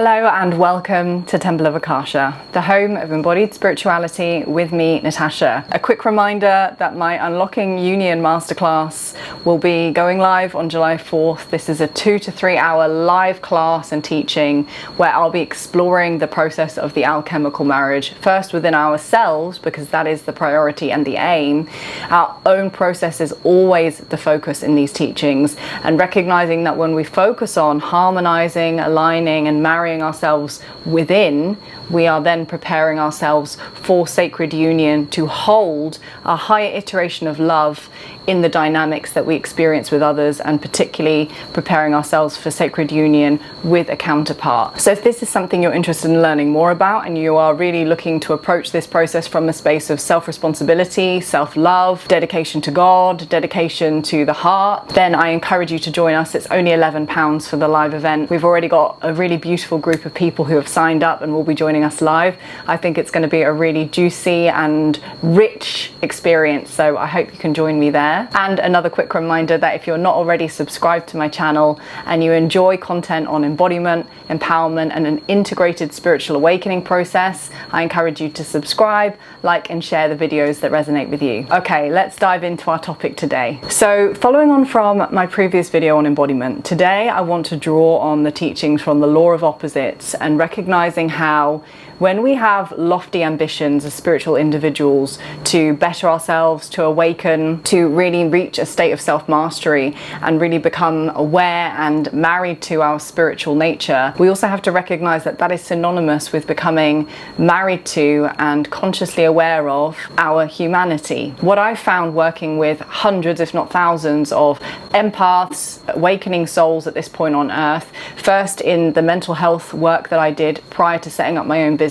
Hello and welcome to Temple of Akasha, the home of embodied spirituality with me, Natasha. A quick reminder that my Unlocking Union Masterclass will be going live on July 4th. This is a 2 to 3 hour live class and teaching where I'll be exploring the process of the alchemical marriage, first within ourselves, because that is the priority and the aim. Our own process is always the focus in these teachings, and recognizing that when we focus on harmonizing, aligning and marrying ourselves within, we are then preparing ourselves for sacred union to hold a higher iteration of love in the dynamics that we experience with others, and particularly preparing ourselves for sacred union with a counterpart. So if this is something you're interested in learning more about, and you are really looking to approach this process from a space of self-responsibility, self-love, dedication to God, dedication to the heart, then I encourage you to join us. It's only £11 for the live event. We've already got a really beautiful group of people who have signed up and will be joining us live. I think it's going to be a really juicy and rich experience, so I hope you can join me there. And another quick reminder that if you're not already subscribed to my channel and you enjoy content on embodiment, empowerment and an integrated spiritual awakening process, I encourage you to subscribe, like and share the videos that resonate with you. Okay, let's dive into our topic today. So following on from my previous video on embodiment, today I want to draw on the teachings from the law of opposites and recognizing how when we have lofty ambitions as spiritual individuals to better ourselves, to awaken, to really reach a state of self-mastery and really become aware and married to our spiritual nature, we also have to recognize that that is synonymous with becoming married to and consciously aware of our humanity. What I've found working with hundreds, if not thousands, of empaths, awakening souls at this point on earth, first in the mental health work that I did prior to setting up my own business,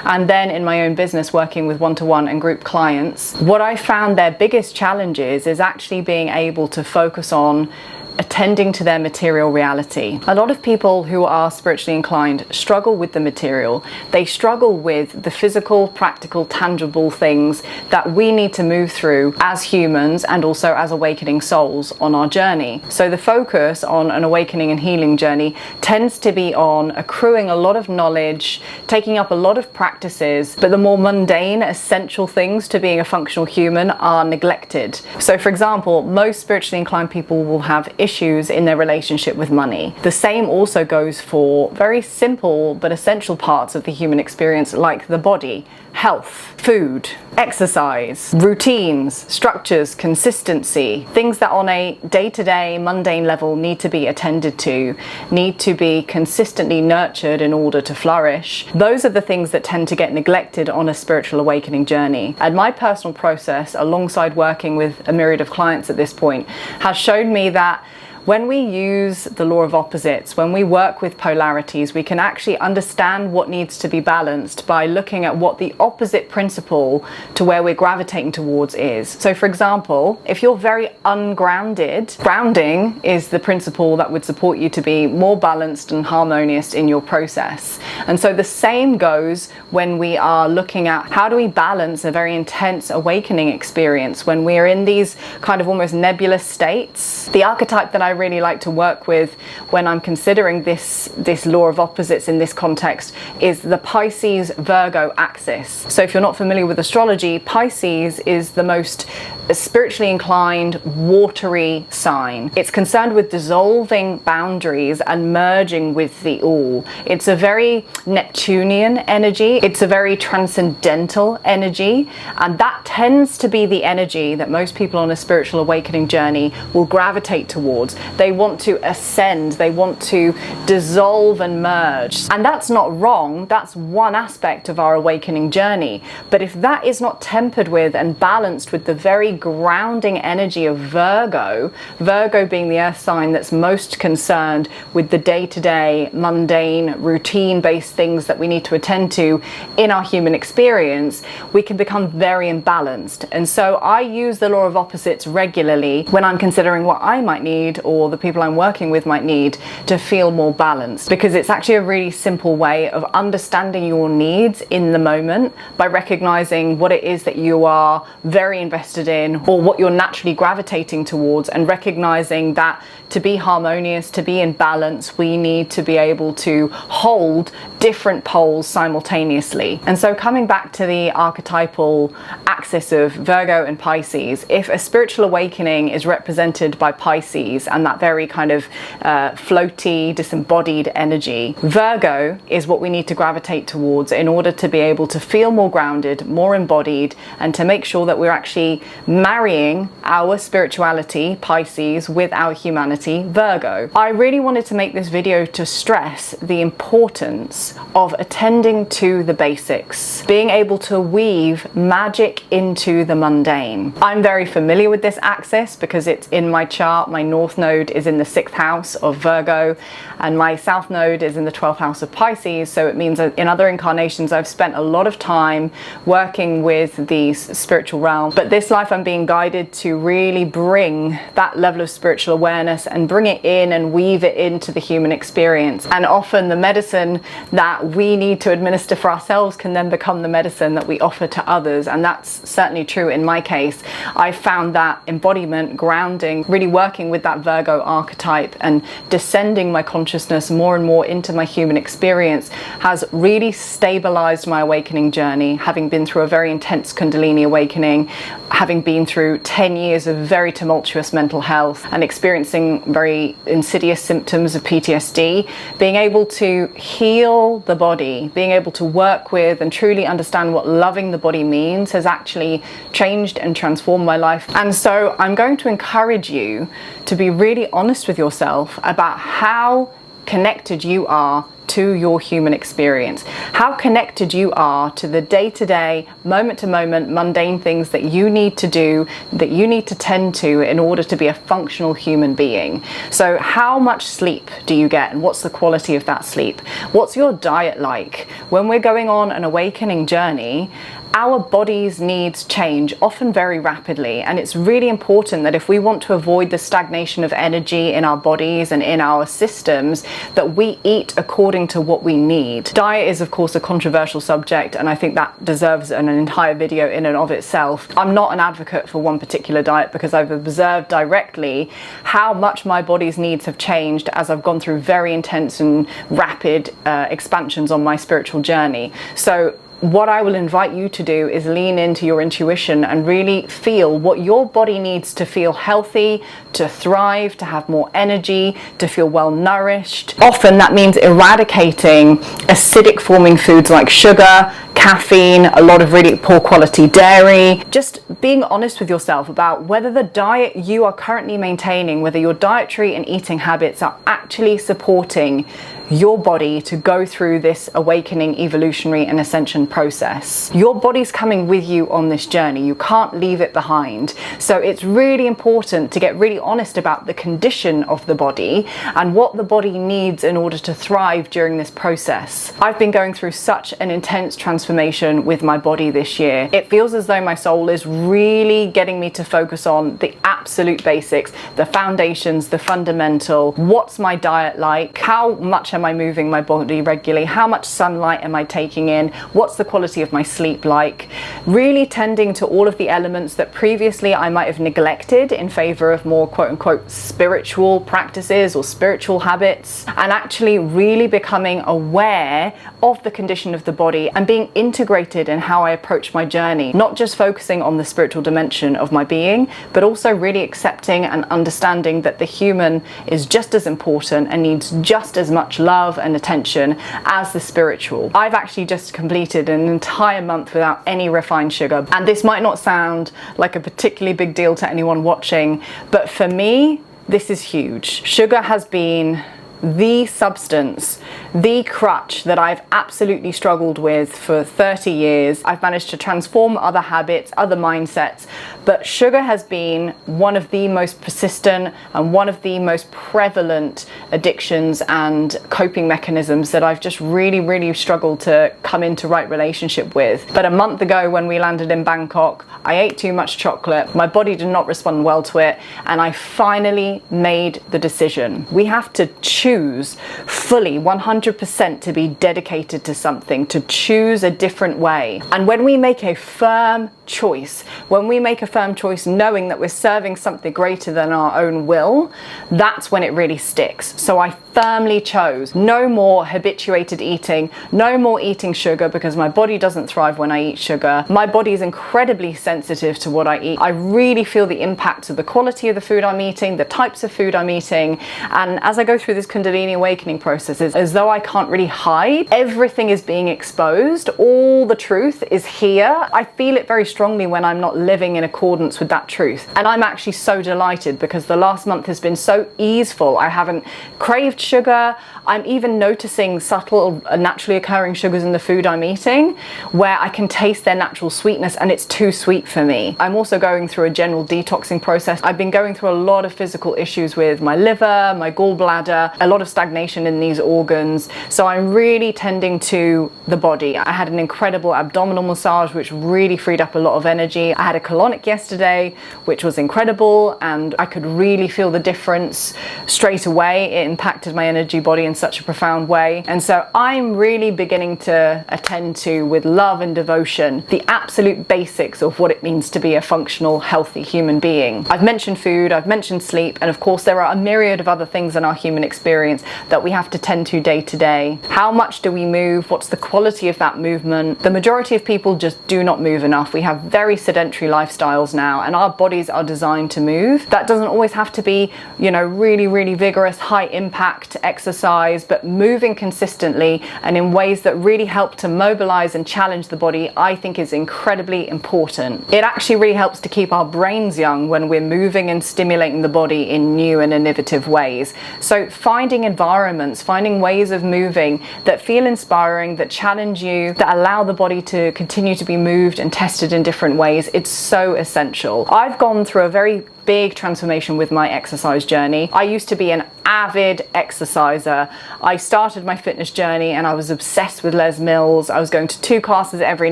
and then in my own business working with one-to-one and group clients, what I found their biggest challenges is actually being able to focus on attending to their material reality. A lot of people who are spiritually inclined struggle with the material. They struggle with the physical, practical, tangible things that we need to move through as humans and also as awakening souls on our journey. So the focus on an awakening and healing journey tends to be on accruing a lot of knowledge, taking up a lot of practices, but the more mundane, essential things to being a functional human are neglected. So for example, most spiritually inclined people will have issues in their relationship with money. The same also goes for very simple but essential parts of the human experience, like the body, health, food, exercise, routines, structures, consistency, things that on a day-to-day mundane level need to be attended to, need to be consistently nurtured in order to flourish. Those are the things that tend to get neglected on a spiritual awakening journey. And my personal process, alongside working with a myriad of clients at this point, has shown me that when we use the law of opposites, when we work with polarities, we can actually understand what needs to be balanced by looking at what the opposite principle to where we're gravitating towards is. So for example, if you're very ungrounded, grounding is the principle that would support you to be more balanced and harmonious in your process. And so the same goes when we are looking at how do we balance a very intense awakening experience when we're in these kind of almost nebulous states. The archetype that I really like to work with when I'm considering this law of opposites in this context is the Pisces Virgo axis. So if you're not familiar with astrology, Pisces is the most spiritually inclined watery sign. It's concerned with dissolving boundaries and merging with the all. It's a very Neptunian energy. It's a very transcendental energy, and that tends to be the energy that most people on a spiritual awakening journey will gravitate towards. They want to ascend, they want to dissolve and merge. And that's not wrong, that's one aspect of our awakening journey. But if that is not tempered with and balanced with the very grounding energy of Virgo, Virgo being the earth sign that's most concerned with the day-to-day, mundane, routine-based things that we need to attend to in our human experience, we can become very imbalanced. And so I use the law of opposites regularly when I'm considering what I might need or the people I'm working with might need to feel more balanced, because it's actually a really simple way of understanding your needs in the moment by recognizing what it is that you are very invested in or what you're naturally gravitating towards, and recognizing that to be harmonious, to be in balance, we need to be able to hold different poles simultaneously. And so coming back to the archetypal axis of Virgo and Pisces, if a spiritual awakening is represented by Pisces and that very kind of floaty, disembodied energy, Virgo is what we need to gravitate towards in order to be able to feel more grounded, more embodied, and to make sure that we're actually marrying our spirituality, Pisces, with our humanity, Virgo. I really wanted to make this video to stress the importance of attending to the basics, being able to weave magic into the mundane. I'm very familiar with this axis because it's in my chart. My north node is in the 6th house of Virgo and my south node is in the 12th house of Pisces, so it means that in other incarnations I've spent a lot of time working with these spiritual realms, but this life I'm being guided to really bring that level of spiritual awareness and bring it in and weave it into the human experience. And often the medicine that we need to administer for ourselves can then become the medicine that we offer to others, and that's certainly true in my case. I found that embodiment, grounding, really working with that Virgo archetype and descending my consciousness more and more into my human experience has really stabilized my awakening journey, having been through a very intense Kundalini awakening, having been through 10 years of very tumultuous mental health and experiencing very insidious symptoms of PTSD. Being able to heal the body, being able to work with and truly understand what loving the body means has actually changed and transformed my life. And so I'm going to encourage you to be really honest with yourself about how connected you are to your human experience, how connected you are to the day-to-day, moment-to-moment, mundane things that you need to do, that you need to tend to in order to be a functional human being. So how much sleep do you get, and what's the quality of that sleep? What's your diet like? When we're going on an awakening journey, our body's needs change, often very rapidly, and it's really important that if we want to avoid the stagnation of energy in our bodies and in our systems, that we eat according to what we need. Diet is of course a controversial subject, and I think that deserves an entire video in and of itself. I'm not an advocate for one particular diet because I've observed directly how much my body's needs have changed as I've gone through very intense and rapid expansions on my spiritual journey. So what I will invite you to do is lean into your intuition and really feel what your body needs to feel healthy, to thrive, to have more energy, to feel well nourished. Often that means eradicating acidic forming foods like sugar, caffeine, a lot of really poor quality dairy. Just being honest with yourself about whether the diet you are currently maintaining, whether your dietary and eating habits are actually supporting your body to go through this awakening, evolutionary and ascension process. Your body's coming with you on this journey. You can't leave it behind. So it's really important to get really honest about the condition of the body and what the body needs in order to thrive during this process. I've been going through such an intense transformation with my body this year. It feels as though my soul is really getting me to focus on the absolute basics, the foundations, the fundamental. What's my diet like? How much am I moving my body regularly? How much sunlight am I taking in? What's the quality of my sleep like? Really tending to all of the elements that previously I might have neglected in favor of more quote-unquote spiritual practices or spiritual habits, and actually really becoming aware of the condition of the body and being integrated in how I approach my journey, not just focusing on the spiritual dimension of my being, but also really accepting and understanding that the human is just as important and needs just as much love and attention as the spiritual. I've actually just completed an entire month without any refined sugar, and this might not sound like a particularly big deal to anyone watching, but for me this is huge. Sugar has been the substance, the crutch that I've absolutely struggled with for 30 years. I've managed to transform other habits, other mindsets, but sugar has been one of the most persistent and one of the most prevalent addictions and coping mechanisms that I've just really struggled to come into right relationship with. But a month ago when we landed in Bangkok, I ate too much chocolate, my body did not respond well to it, and I finally made the decision. We have to choose fully 100% to be dedicated to something, to choose a different way. And when we make a firm choice, knowing that we're serving something greater than our own will, that's when it really sticks. So I firmly chose no more habituated eating, no more eating sugar, because my body doesn't thrive when I eat sugar. My body is incredibly sensitive to what I eat. I really feel the impact of the quality of the food I'm eating, the types of food I'm eating, and as I go through this Kundalini awakening process, it's as though I can't really hide. Everything is being exposed. All the truth is here. I feel it very strongly when I'm not living in accordance with that truth. And I'm actually so delighted because the last month has been so easeful. I haven't craved sugar. I'm even noticing subtle, naturally occurring sugars in the food I'm eating where I can taste their natural sweetness and it's too sweet for me. I'm also going through a general detoxing process. I've been going through a lot of physical issues with my liver, my gallbladder, a lot of stagnation in these organs. So I'm really tending to the body. I had an incredible abdominal massage which really freed up a lot of energy. I had a colonic yesterday which was incredible and I could really feel the difference straight away. It impacted my energy body in such a profound way. And so I'm really beginning to attend to, with love and devotion, the absolute basics of what it means to be a functional, healthy human being. I've mentioned food, I've mentioned sleep, and of course there are a myriad of other things in our human experience that we have to tend to day to day. How much do we move? What's the quality of that movement? The majority of people just do not move enough. We have very sedentary lifestyles now and our bodies are designed to move. That doesn't always have to be, really vigorous, high impact exercise, but moving consistently and in ways that really help to mobilize and challenge the body, I think is incredibly important. It actually really helps to keep our brains young when we're moving and stimulating the body in new and innovative ways. So finding environments, finding ways of moving that feel inspiring, that challenge you, that allow the body to continue to be moved and tested in different ways, it's so essential. I've gone through a very big transformation with my exercise journey. I used to be an avid exerciser. I started my fitness journey and I was obsessed with Les Mills. I was going to 2 classes every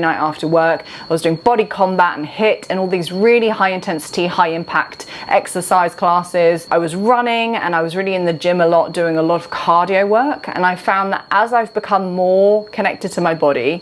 night after work. I was doing body combat and HIIT and all these really high intensity, high impact exercise classes. I was running and I was really in the gym a lot, doing a lot of cardio work. And I found that as I've become more connected to my body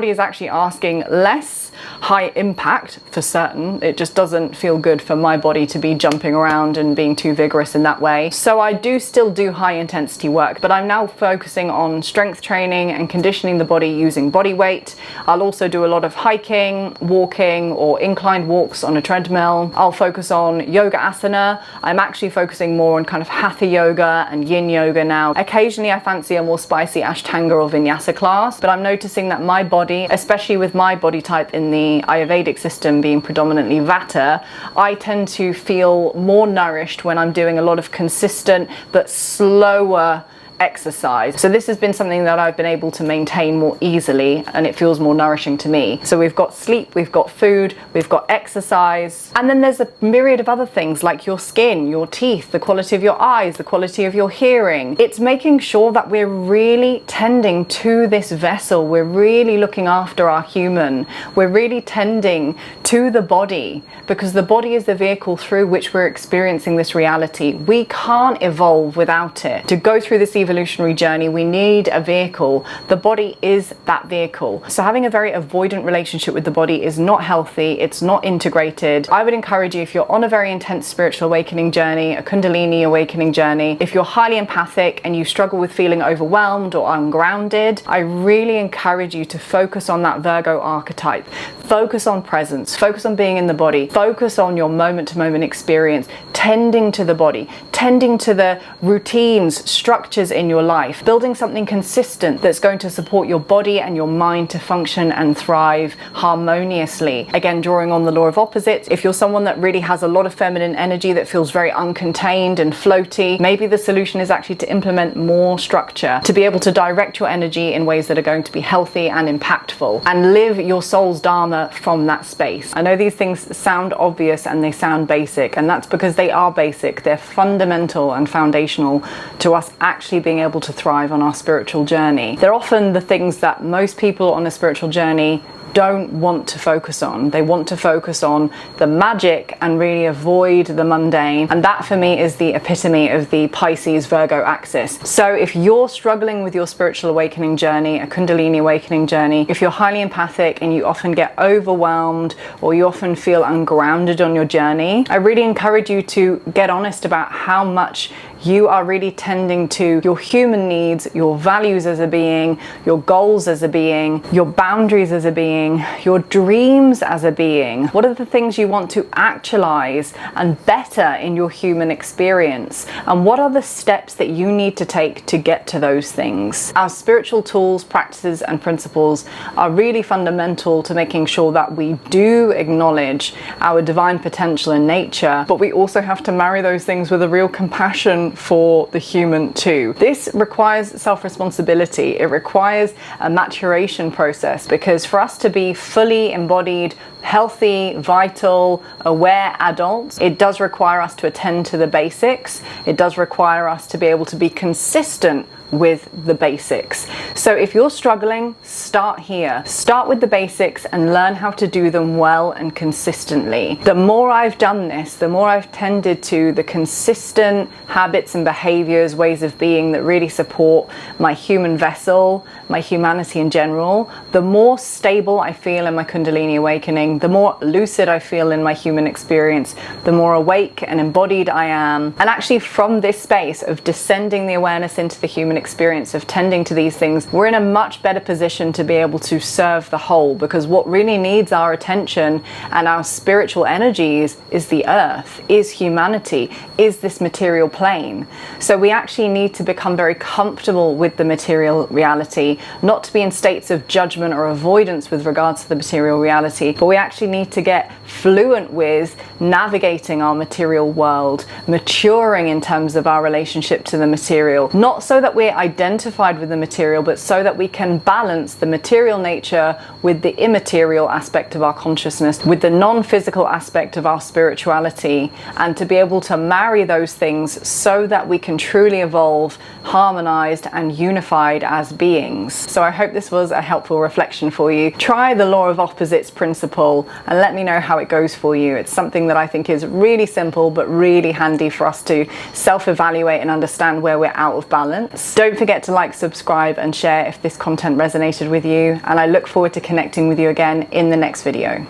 is actually asking less high impact for certain. It just doesn't feel good for my body to be jumping around and being too vigorous in that way. So I do still do high intensity work, but I'm now focusing on strength training and conditioning the body using body weight. I'll also do a lot of hiking, walking, or inclined walks on a treadmill. I'll focus on yoga asana. I'm actually focusing more on kind of hatha yoga and yin yoga now. Occasionally I fancy a more spicy ashtanga or vinyasa class, but I'm noticing that my body, especially with my body type in the Ayurvedic system being predominantly Vata, I tend to feel more nourished when I'm doing a lot of consistent but slower exercise. So this has been something that I've been able to maintain more easily and it feels more nourishing to me. So we've got sleep, we've got food, we've got exercise, and then there's a myriad of other things like your skin, your teeth, the quality of your eyes, the quality of your hearing. It's making sure that we're really tending to this vessel. We're really looking after our human. We're really tending to the body because the body is the vehicle through which we're experiencing this reality. We can't evolve without it. To go through this evolutionary journey, we need a vehicle. The body is that vehicle. So having a very avoidant relationship with the body is not healthy. It's not integrated. I would encourage you, if you're on a very intense spiritual awakening journey, a Kundalini awakening journey, if you're highly empathic and you struggle with feeling overwhelmed or ungrounded, I really encourage you to focus on that Virgo archetype. Focus on presence, focus on being in the body, focus on your moment-to-moment experience, tending to the body, tending to the routines, structures in your life, building something consistent that's going to support your body and your mind to function and thrive harmoniously. Again, drawing on the law of opposites, if you're someone that really has a lot of feminine energy that feels very uncontained and floaty, maybe the solution is actually to implement more structure, to be able to direct your energy in ways that are going to be healthy and impactful, and live your soul's dharma from that space. I know these things sound obvious and they sound basic, and that's because they are basic. They're fundamental and foundational to us actually being able to thrive on our spiritual journey. They're often the things that most people on a spiritual journey don't want to focus on. They want to focus on the magic and really avoid the mundane. And that for me is the epitome of the Pisces Virgo axis. So if you're struggling with your spiritual awakening journey, a Kundalini awakening journey, if you're highly empathic and you often get overwhelmed or you often feel ungrounded on your journey, I really encourage you to get honest about how much you are really tending to your human needs, your values as a being, your goals as a being, your boundaries as a being, your dreams as a being. What are the things you want to actualize and better in your human experience? And what are the steps that you need to take to get to those things? Our spiritual tools, practices, and principles are really fundamental to making sure that we do acknowledge our divine potential in nature, but we also have to marry those things with a real compassion for the human too. This requires self-responsibility. It requires a maturation process, because for us to be fully embodied, healthy, vital, aware adults, it does require us to attend to the basics. It does require us to be able to be consistent with the basics. So if you're struggling, start here. Start with the basics and learn how to do them well and consistently. The more I've done this, the more I've tended to the consistent habits and behaviors, ways of being that really support my human vessel, my humanity in general, the more stable I feel in my Kundalini awakening, the more lucid I feel in my human experience, the more awake and embodied I am. And actually from this space of descending the awareness into the human experience, of tending to these things, we're in a much better position to be able to serve the whole, because what really needs our attention and our spiritual energies is the earth, is humanity, is this material plane. So we actually need to become very comfortable with the material reality, not to be in states of judgment or avoidance with regards to the material reality, but we actually need to get fluent with navigating our material world, maturing in terms of our relationship to the material, not so that we're identified with the material, but so that we can balance the material nature with the immaterial aspect of our consciousness, with the non-physical aspect of our spirituality, and to be able to marry those things so that we can truly evolve harmonized and unified as beings. So I hope this was a helpful reflection for you. Try the law of opposites principle and let me know how it goes for you. It's something that I think is really simple but really handy for us to self-evaluate and understand where we're out of balance. Don't forget to like, subscribe, and share if this content resonated with you, and I look forward to connecting with you again in the next video.